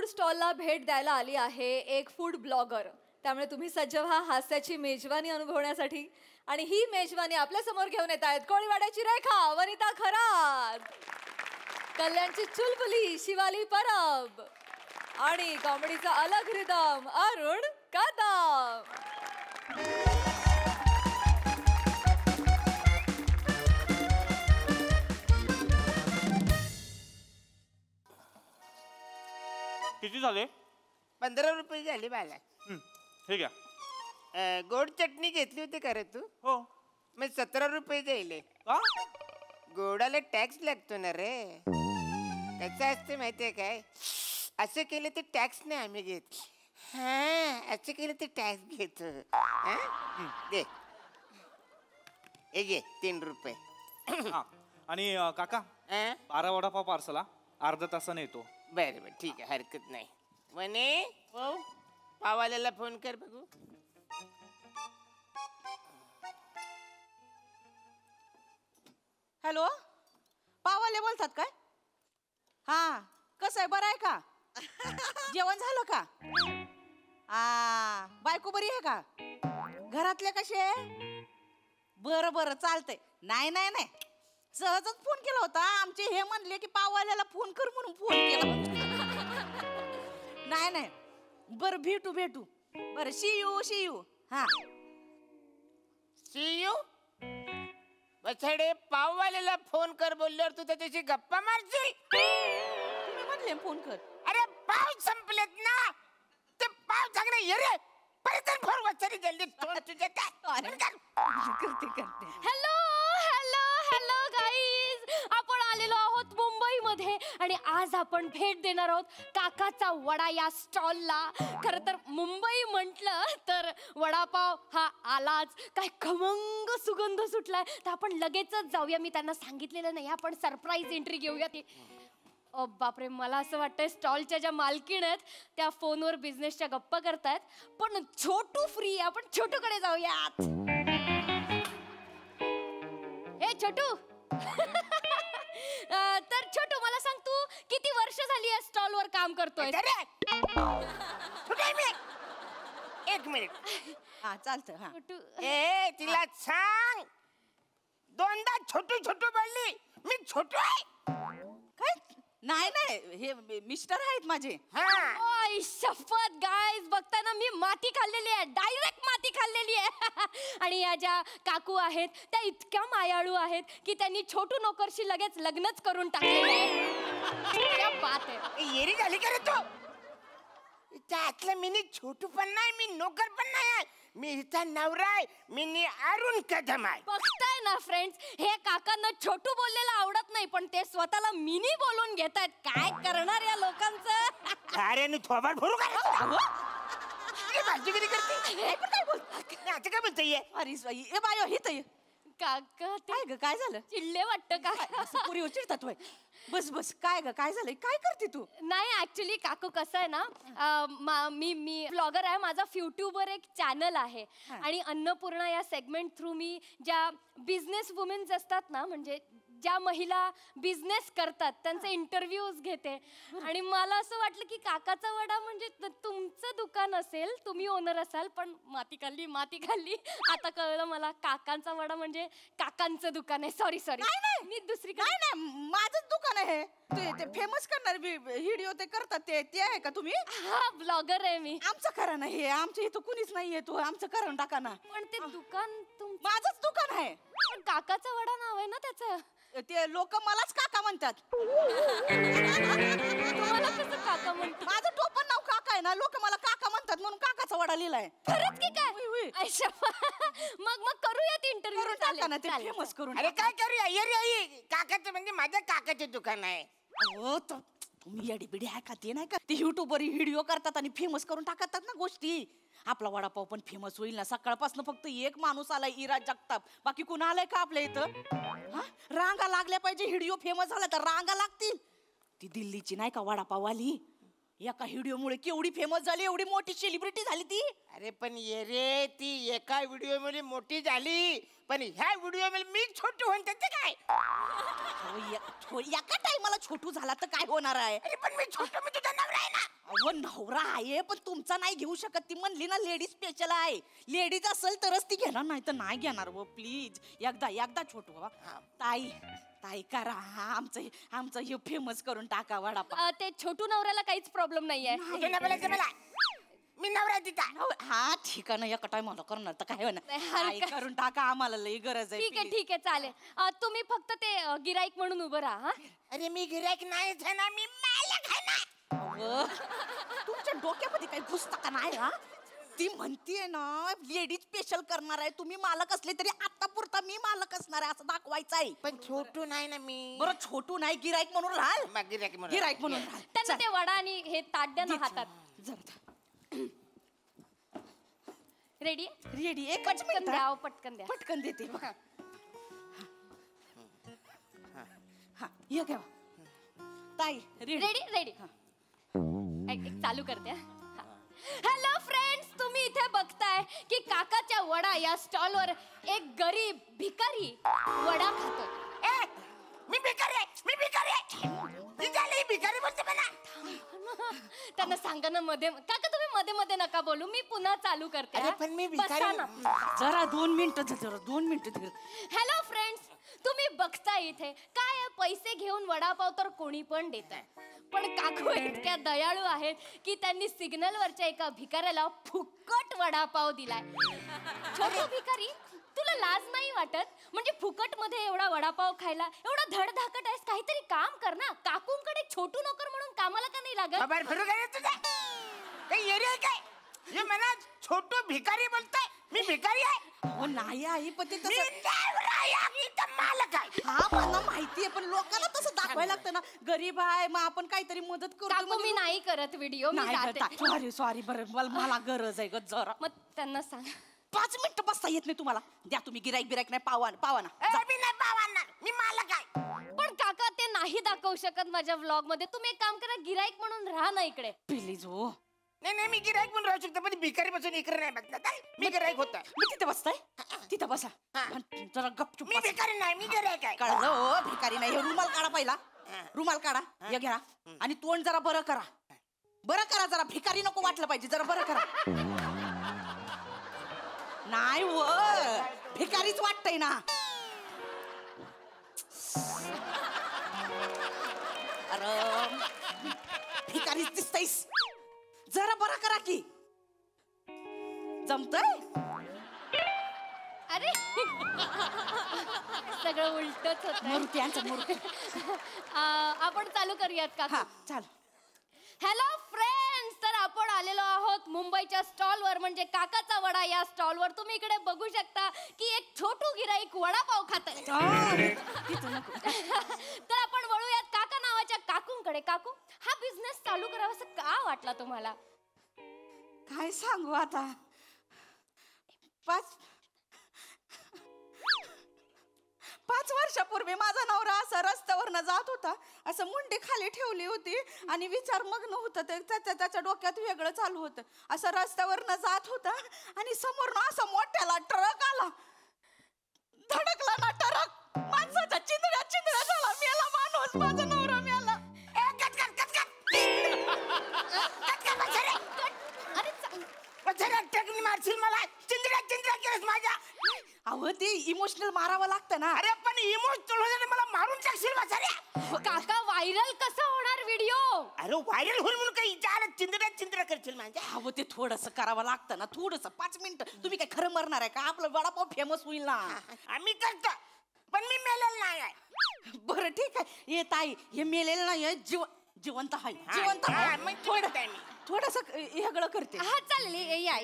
स्टॉलला भेट द्यायला आली आहे एक फूड ब्लॉगर. त्यामुळे तुम्ही सज्ज व्हा हास्याची मेजवानी अनुभवण्यासाठी. आणि ही मेजवानी आपल्या समोर घेऊन येत आहेत कोळीवाड्याची रेखा, वनिता खरात, कल्याणची चुलबुली शिवाली परब आणि कॉमेडीचा अलग रिदम अरुण कदम. किती झाले? 15 रुपये झाले मला. हे घ्या. गोड चटणी घेतली होती का रे तू? हो. मग 17 रुपये जाईल. का? गोडाला टॅक्स लागतो ना रे. कसं असते माहितीये काय? असं केलं तर टॅक्स नाही आम्ही घेत. हा, असं केलं तर टॅक्स घेतो. दे हे घे 3 रुपये. आणि काका 12 वडापाव पार्सला अर्धा तासाने येतो. बरं बरं ठीक आहे, हरकत नाही. म्हणे पाववाल्याला फोन कर बघू. हॅलो, पाववाले बोलतात काय? हा, कसं आहे, बरं आहे का? जेवण झालं का? बायको बरी आहे का? घरातले कसे? बरं बरं चालतंय. नाही नाही नाही, सहजच फोन केला होता. आमचे हे म्हणले की पाववाल्याला फोन कर म्हणून फोन केला. नाही नाही, बरं भेटू भेटू. बरं सी यू. हा सी यू. बछडे, पाववाल्याला फोन कर बोलल्यावर तू त्याच्याशी गप्पा मारशील? तुम्ही म्हणले फोन कर. अरे पाव संपलेत ना, ते पाव चांगले ये रे. परत फोन वचरी जल्दी फोन तुझे काय करते. हॅलो हॅलो हॅलो गाईज, आपण आलेलो आहोत मुंबईमध्ये आणि आज आपण भेट देणार आहोत काकाचा वडा या स्टॉलला. खरं तर मुंबई म्हटलं तर वडापाव हा आलाच. काय खमंग सुगंध सुटलाय, तर आपण लगेचच जाऊया. मी त्यांना सांगितलेलं नाही, आपण सरप्राईज एंट्री घेऊया. ती बापरे, मला असं वाटतंय स्टॉलच्या ज्या मालकीण आहेत त्या फोनवर बिझनेसच्या गप्पा करतायत. पण छोटू फ्री, आपण छोटूकडे जाऊयात. हे छोटू. तर छोटू, मला सांग, तू किती वर्ष झाली या स्टॉलवर काम करतोय? एक मिनिट. हा चालतं. हा छोटू, ए तिला सांग, दोनदा छोटू छोटू बोलली. मी छोटू आहे काय? नाही नाही, हे मिस्टर आहेत माझे. ओय शपथ गाईज, बघताना मी माती खाल्लेली आहे, डायरेक्ट माती खाल्लेली आहे. आणि या ज्या काकू आहेत त्या इतक्या मायाळू आहेत की त्यांनी छोटू नोकरशी लगेच लग्नच करून टाकलेलं आहे. क्या बात आहे. येरी झाली का रे तू? त्यातलं मी छोटू पण नाही, मी नोकर पण नाही आहे. मी हिचा नवरा आहे. मी अरुण कदम आहे. बघताय ना फ्रेंड्स, हे काकांना छोटू बोललेलं आवडत नाही, पण ते स्वतःला मिनी बोलून घेतायत. काय करणार या लोकांचं? अरे मी थोबाड भरू का? भाजी कधी करते? आता काय बोलतोय? अरे बायो हित काका काय ग, काय झालं? चिडले वाटतं का? पुरी उचिरतात होय. बस बस, काय ग, काय झालंय? काय करते तू? नाही ऍक्च्युली काकू कसं आहे ना, मी ब्लॉगर आहे. माझा यूट्यूबवर एक चॅनल आहे आणि अन्नपूर्णा या सेगमेंट थ्रू मी ज्या बिझनेस वुमेन्स असतात ना, म्हणजे ज्या महिला बिझनेस करतात त्यांचे इंटरव्ह्यूज घेते. आणि मला असं वाटलं की काकाचा वडा म्हणजे तुमचं दुकान असेल, तुम्ही ओनर असाल, पण माती खाल्ली. आता कळलं मला, काकांचा वडा म्हणजे काकांचं दुकान आहे. सॉरी मी दुसरीकडे. नाही, माझंच दुकान आहे. ते फेमस करणार व्हिडिओ ते करतात, ते आहे का तुम्ही? हा, ब्लॉगर आहे मी. आमचं करा ना हे, आमच्या इथं कुणीच नाहीये. तो आमचं करून टाका ना. पण ते दुकान माझंच दुकान आहे. पण काकाचा वडा नाव आहे ना त्याचं. ते लोक मलाच काका म्हणतात. तुम्हाला कसं काका म्हणतात? माझं टोपण नाव काका आहे ना, लोक मला काका म्हणतात म्हणून काकाचा वडा लिहिलाय. खरंच की काय? मग करूयात इंटरव्ह्यू. टाका ना ते फेमस करून. अरे काय करूया? ये काकाचं म्हणजे माझ्या काकाचे दुकान आहे. हो, तुम्ही येडी बिडी आहे का? ते नाही का, ते युट्यूबवर व्हिडिओ करतात आणि फेमस करून टाकतात ना गोष्टी. आपला वडापाव पण फेमस होईल ना. सकाळपासून फक्त एक माणूस आलाय, इरा जगताप. बाकी कुणा आलाय का आपल्या इथं? रांगा लागल्या पाहिजे. व्हिडिओ फेमस झाला तर रांगा लागतील. ती दिल्लीची नाही का वडापाववाली, एका व्हिडिओमुळे केवढी फेमस झाली, एवढी मोठी सेलिब्रिटी झाली ती. अरे पण ये रे, ती एका व्हिडिओ मध्ये मोठी झाली, पण ह्या व्हिडिओ मध्ये मी छोटू म्हणते ते काय? एका टायमाला छोटू झाला तर काय होणार आहे? अरे पण मी छोटू, मी तुझा नवरा आहे ना. अहो नवरा आहे पण तुमचा नाही घेऊ शकत. ती म्हणली ना लेडीज स्पेशल आहे. लेडीज असेल तरच ती घेणार, नाही तर नाही घेणार. व प्लीज एकदा छोटू बाबा. ताई करा आमचं हे फेमस करून टाका वडापाव. ते छोटू नवऱ्याला काहीच प्रॉब्लेम नाहीये. तुझं नाही बोलायचं मला. मी नवरा आहे तिचा. हा ठीक आहे ना, एका टायमाला करणार तर काय होणार. नाही, ताई, करून टाका, आम्हाला लई गरज आहे. ठीक आहे ठीक आहे चालेल. तुम्ही फक्त ते गिराईक म्हणून उभं राहा. अरे मी गिऱ्हाईक नाहीच आहे ना, मी मालक आहे ना. अहो, तुमच्या डोक्यामध्ये काही पुस्तक नाही हा? ती म्हणतीये ना लेडीज स्पेशल करणार आहे. तुम्ही मालक असले तरी आता पुरता मी मालक असणार आहे असं दाखवायचं आहे. पण छोटू नाही ना मी. बरं छोटू नाही, गिराईक म्हणून राहाल. गिऱ्हाईक म्हणून. गिराईक म्हणून राहाल. त्यांना ते वडा आणि हे ताट द्या ना हातात. रेडी रेडी एकच पटकन मिनिट द्या पटकन द्या. पटकन देते बघा. हा ये घ्या ताई. रेडी रेडी चालू करते. हॅलो फ्रेंड्स, तुम्ही इथे बघताय की काकाच्या वडा या स्टॉल वर एक गरीब भिकारी वडा खातोय. ए, मी भिकारी आहे, मी भिकारी आहे. ती झाली भिकारी बोलते मला. त्यांना सांगा ना मध्ये. काका तुम्ही मध्ये मध्ये नका बोलू, मी पुन्हा चालू करते. अरे पण मी भिकारी बसा ना. जरा 2 मिनिटं जरा 2 मिनिटं. हॅलो फ्रेंड्स, तुम्ही बघताय इथे काय आहे, पैसे घेऊन वडापाव तर कोणी पण देत आहे. पण काकू इतक्या दयाळू आहेत की त्यांनी सिग्नल वरच्या एका भिकाऱ्याला फुकट वडापाव दिलाय. छोटू भिकारी, तुला लाज नाही वाटत? म्हणजे फुकट मध्ये एवढा वडापाव खायला एवढा धडधाकट आहेस, काहीतरी काम कर ना. काकूंकडे छोटू नोकर म्हणून कामाला का नाही लागत? बाबा फिरू काय तुझा? काही एरिया काय? हे म्हणा छोटू भिकारी बोलतोय. मी भिकारी आहे. हो नाही आई, पण ते मी तसं नवरा आहे, मी तर मालक आहे. हा मला माहितीये, पण लोकांना तसं दाखवायला लागतं ना. गरीब आहे मग आपण काहीतरी मदत करतो. काकू मी नाही करत व्हिडिओ, मी जाते. सॉरी बरं मला गरज आहे ग जरा. मग त्यांना सांग 5 मिनिटं बसता येत नाही तुम्हाला? द्या तुम्ही गिराईक बिराईक नाही पावा ना. ए, मी नाही पावांना, मी मालक आहे. पण काका ते नाही दाखवू शकत माझ्या व्लॉग मध्ये. तुम्ही एक काम करा, गिराईक म्हणून राहा ना इकडे प्लीज. हो नाही मी गिराईक म्हणून राहू शकतो, पण भिकारी पासून इकडे नाही बसला. मी गिराईक होता. मी तिथे बसताय, तिथं बसा. जरा गपचूप मी भिकारी नाही, मी गिराईक आहे. कळलं हो, भिकारी नाही. हे रुमाल काढा पहिला. रुमाल काढा, हे घ्या. आणि तोंड जरा बरं करा जरा. भिकारी नको वाटलं पाहिजे, जरा बरं करा. नाही हो, भिकारीच वाटतंय ना. अरे भिकारीच दिसतयस, जरा बरं करा की. जमतंय? अरे सगळं उलटच होत. मरुती. आपण चालू करूयात का? हा चाल. हॅलो फ्रेंड्स, तर आपण आलेलो आहोत मुंबईच्या स्टॉल वर, म्हणजे काकाचा वडा या स्टॉल वर. तुम्ही इकडे बघू शकता की एक छोटू गिराईक वडापाव खातोय. तर आपण वळूयात काका नावाच्या काकूंकडे. काकू, हा बिझनेस चालू करावासा का वाटला तुम्हाला? काय सांगू आता. 5 वर्षापूर्वी माझा नवरा असा रस्त्यावरनं जात होता. असं मुंडी खाली ठेवली होती आणि विचार मग्न होता. त्याच्या डोक्यात वेगळं चालू होतं. असं रस्त्यावरनं जात होता आणि समोरनं असा मोठ्याला ट्रक आला. धडकला ना ट्रक. माणसाच्या चिंदड्या झाला. मेला माणूस. माझा नवरा मेला. मारशील मला. चिंदड्या केलंस माझ्या. अहो ते इमोशनल मारावं लागतं ना. अरे पण इमोशनल होण्याने मला मारून टाकशील वाचाऱ्या. काका व्हायरल कसा होणार व्हिडिओ? अरे व्हायरल होईल म्हणून काही चिंदड्या करशील माझ्या. अहो ते थोडंसं करावं लागतं ना. थोडंसं 5 मिनिटं. तुम्ही काय खरं मरणार आहे का? आपलं वडापाव फेमस होईल ना. आम्ही करतो, पण मी मेलेलं नाही आहे. बरं ठीक आहे. ये ताई, हे मेलेलं नाही, जिवंत आहे. जिवंत हा, आहे. मग थोडं आहे मी. थोडस वेगळं करते. हा चालेल, या.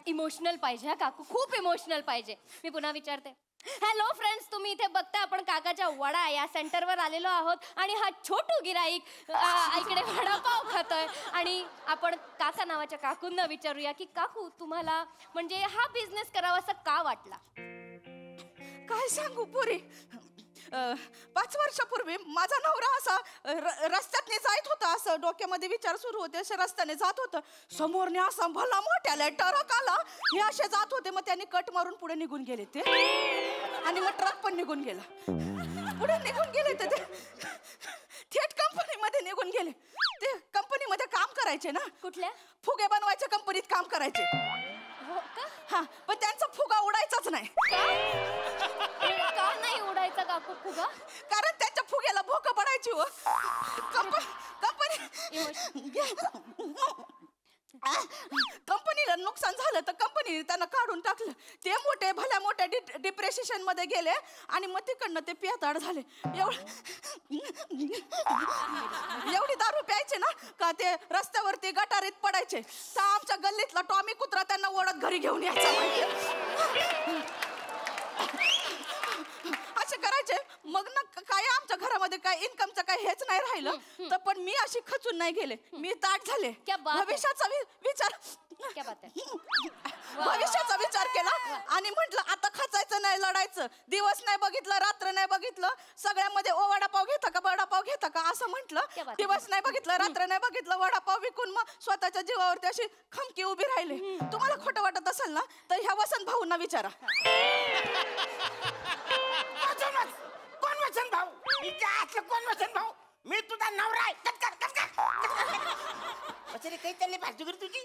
इमोशनल पाहिजे हा काकू, खूप इमोशनल पाहिजे. मी पुन्हा विचारते. हॅलो फ्रेंड्स, तुम्ही इथे बघता आपण काकाच्या वडा या सेंटरवर आलेलो आहोत आणि हा छोटू गिराईक इकडे वडापाव खातोय. आणि आपण काका नावाच्या काकूंना विचारूया की काकू, तुम्हाला म्हणजे हा बिझनेस करावासा का वाटला? काय सांगू पोरी, 5 वर्षापूर्वी माझा नवरा असा रस्त्यातने जात होता, असं डोक्यामध्ये विचार सुरू होते, असे रस्त्याने जात होतं. समोरने असा भला मोठ्याला ट्रक आला, हे असे जात होते, मग त्यांनी कट मारून पुढे निघून गेले ते, आणि मग ट्रक पण निघून गेला. पुढे निघून गेले तर ते थेट कंपनीमध्ये निघून गेले. ते कंपनीमध्ये काम करायचे ना, कुठल्या? फुगे बनवायच्या कंपनीत काम करायचे. हो का? हा, पण त्यांचा फुगा उडायचाच नाही. का नाही उडायचा काकू फुगा? कारण त्यांच्या फुग्याला भोकं पडायची हो. कंपनीला नुकसान झालं तर कंपनीने त्यांना काढून टाकलं. ते मोठे भल्या मोठ्या डिप्रेशन मध्ये गेले आणि मग तिकडनं ते पियाताड झाले. एवढी दारू प्यायचे ना का ते रस्त्यावरती गटारीत पडायचे. तर आमच्या गल्लीतला टॉमी कुत्रा त्यांना ओढत घरी घेऊन यायचा. असे करायचे. मग ना काय आमच्या घरामध्ये काय इन्कमचं काय हेच नाही राहिलं. तर पण मी अशी खचून नाही गेले, मी ताट झाले. क्या बात है. भविष्याचा विचार क्या बात है. भविष्याचा विचार केला आणि म्हटलं आता खचायचं नाही, लढायचं. दिवस नाही बघितलं, रात्र नाही बघितलं, सगळ्यामध्ये ओ वडापाव घेता का वडापाव घेता का असं म्हटलं. दिवस नाही बघितलं, रात्र नाही बघितलं, वडापाव विकून मग स्वतःच्या जीवावरती अशी खमकी उभी राहिले. तुम्हाला खोटं वाटत असेल ना तर ह्या वसंत भाऊंना विचारा. कोण वचन भाऊ? कोण वचन भाऊ? मी तुझा नवरा आहे. काही चालली भाजूगिरी तुझी?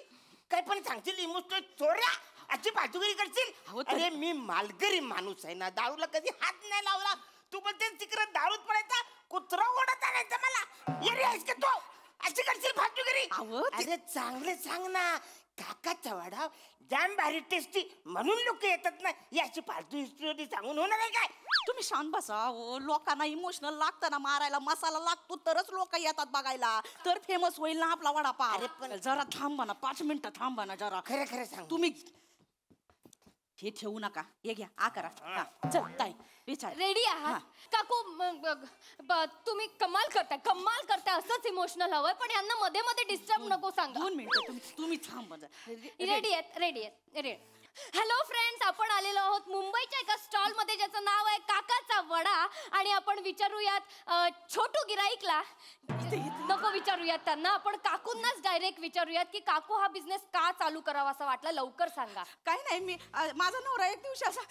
काय पण सांगशील इमोशनल चोऱ्या अशी भाजूगिरी करशील? अरे मी मालगरी माणूस आहे ना, दारूला कधी हात नाही लावला. तू बोलते तिकडे दारूत पडायचा, कुत्रा ओढत आणायचा मला. येरी आहेस का तू? अशी करशील भाजूगिरी? अरे चांगले सांग ना. काकाचा वडा जाम भारी टेस्टी म्हणून लोक येतात ना. याची फालतू हिस्ट्री सांगून होणार आहे काय? तुम्ही शांत बसा. लोकांना इमोशनल लागतं ना, मारायला मसाला लागतो तरच लोक येतात बघायला, तर फेमस होईल ना आपला वडापाव. अरे पण जरा थांबा ना, 5 मिनिटं थांबा ना जरा. खरं खरं सांग. तुम्ही हे ठेवू नका, हे घ्या आ करा. चल ताई विचार. रेडी आहात काकू? तुम्ही कमाल करताय. असंच इमोशनल हवंय, पण यांना मध्ये मध्ये डिस्टर्ब नको सांगा. 2 मिनिटं तुम्ही थांबा. रेडी आहेत. हॅलो फ्रेंड्स, आपण आलेलो आहोत मुंबईच्या एका स्टॉल मध्ये ज्याचं नाव आहे काकाचा वडा. आणि आपण विचारूयात छोटू गिराईकला. नको विचारूयात त्यांना, आपण काकूंनाच डायरेक्ट विचारूयात की काकू हा बिझनेस का चालू करावा असं वाटलं. लवकर सांगा. काही नाही, मी माझा नवरा एक दिवशी असा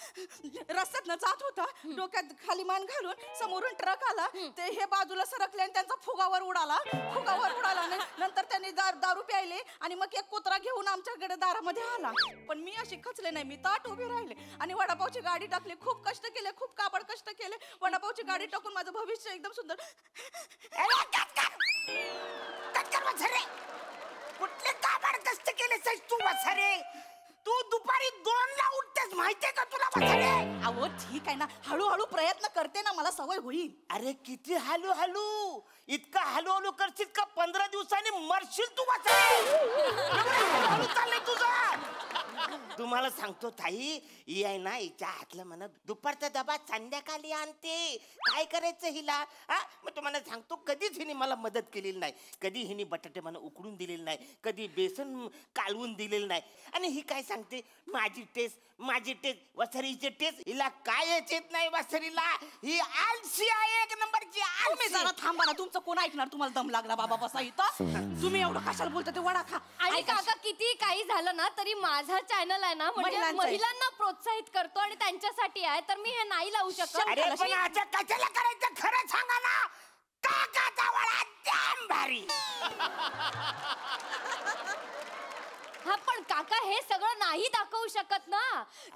रस्त्यातनं जात होता, डोक्यात खाली मान घालून. समोरून ट्रक आला, ते हे बाजूला सरकले आणि त्यांचा फुगावर उडाला. नंतर त्यांनी दारू प्यायले आणि मग एक कुत्रा घेऊन आमच्याकडे दारामध्ये आला. पण मी अशी खचले नाही, मी ताट उभे राहिले आणि वडापावची गाडी टाकली. खूप कष्ट केले, खूप काबड कष्ट केले. वडापावची गाडी टाकून माझं भविष्य एकदम सुंदर. कुठले काबाड कष्ट केले तू वसारे? तू दुपारी 2ला उठतेस माहितीये का तुला वसारे? अहो ठीक आहे ना, हळूहळू प्रयत्न करते ना, मला सवय होईल. अरे किती हळू इतका हळू करशील का 15 दिवसांनी मरशील तू वसारे. हळू चाललंय तुझं. तुम्हाला सांगतो ताई, ही आहे ना, हिच्या हातलं म्हणत दुपारचा डबा संध्याकाळी आणते. काय करायचं हिला? मग तुम्हाला सांगतो, कधीच हिने मला मदत केलेली नाही. कधी हिने बटाटे मला उकडून दिलेले नाही, कधी बेसन कालवून दिलेलं नाही. आणि ही काय सांगते, माझी टेस्ट वसरीची टेस्ट. हिला काय येत नाही वसरीला. ही आलसी आहे, 1 नंबरची आलसी. तुम्ही जरा थांबा ना, तुमचं कोण ऐकणार? तुम्हाला दम लागला बाबा बसा इथं. तुम्ही एवढं कशाला बोलता? ते वडा खा. आणि काका किती काही झालं ना तरी माझा चॅनल आहे ना, म्हणजे महिलांना प्रोत्साहित करतो आणि त्यांच्यासाठी आहे, तर मी हे नाही लावू शकत. अरे पण आता कशाला करायचं खरं सांगा ना. काकाचा वडा जाम भारी. हा पण काका हे सगळं नाही दाखवू शकत ना,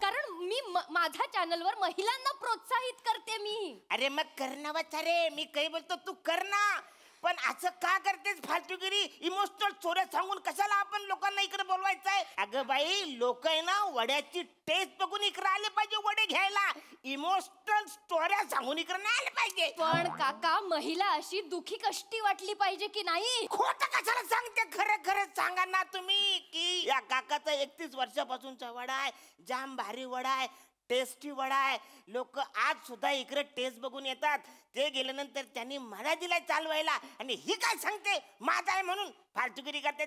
कारण मी माझ्या चॅनलवर महिलांना प्रोत्साहित करते मी. अरे मग करना वचारे, मी काही बोलतो तू करना. पण असं का करतेस फालतूगिरी? इमोशनल चोऱ्या सांगून कशाला आपण लोकांना इकडे बोलवायचंय? अगं बाई, लोक आहे ना वड्याची टेस्ट बघून इकडे आले पाहिजे वडे घ्यायला. इमोशनल स्टोऱ्या सांगून इकडे नाही आले पाहिजे. पण काका, महिला अशी दुखी कष्टी वाटली पाहिजे की नाही? खोटं कशाला सांगते? खरं सांगा ना तुम्ही की या काकाचा 31 वर्षापासूनचा वडा आहे, जाम भारी वडा आहे, टेस्टी वडा आहे. लोक आज सुद्धा इकडे टेस्ट बघून येतात. ते गेल्यानंतर त्यांनी मला दिलाय चालवायला आणि ही काय सांगते माझा आहे म्हणून फालतूगिरी करते.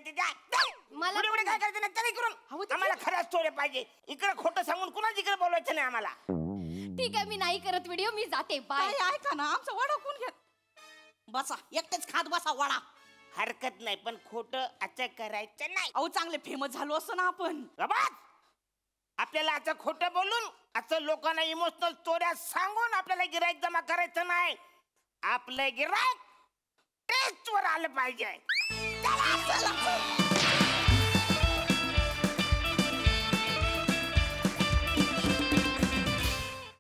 मला काय करायचं नाही तरी करून आम्हाला खरं स्टोरी पाहिजे. इकडे खोटं सांगून कुणाच इकडे बोलवायचं नाही आम्हाला. ठीक आहे, मी नाही करत व्हिडिओ, मी जाते. बाय. काय ऐका ना, आमचा वडा कोण घ्या. बसा एकटेच खात बसा वडा. हरकत नाही, पण खोट असं करायचं नाही. अहो चांगले फेमस झालो असतो ना आपण. गबास! आपल्याला असं खोटं बोलून असं लोकांना इमोशनल स्टोऱ्या सांगून आपल्याला गिराईक जमा करायचं नाही. आपलं गिराईक टेस्ट वर आलं पाहिजे.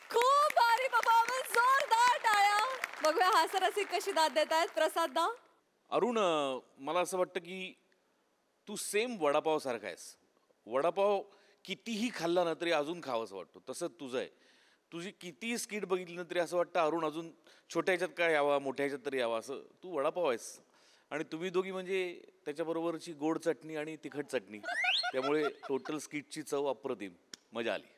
खूप भारी परफॉर्मन्स, जोरदार टाळ्या. बघूया हास्यरसिक कशी दाद देत आहेत. प्रसाद दा. अरुण, मला असं वाटतं की तू सेम वडापाव सारखा आहेस. वडापाव कितीही खाल्ला ना तरी अजून खावंसं वाटतो, तसं तुझं आहे. तुझी कितीही स्किट बघितली ना तरी असं वाटतं अरुण अजून छोट्या ह्याच्यात काय यावा, मोठ्या ह्याच्यात तरी यावा, असं तू वडापाव आहेस. आणि तुम्ही दोघी म्हणजे त्याच्याबरोबरची गोड चटणी आणि तिखट चटणी, त्यामुळे टोटल स्किटची चव अप्रतिम. मजा आली.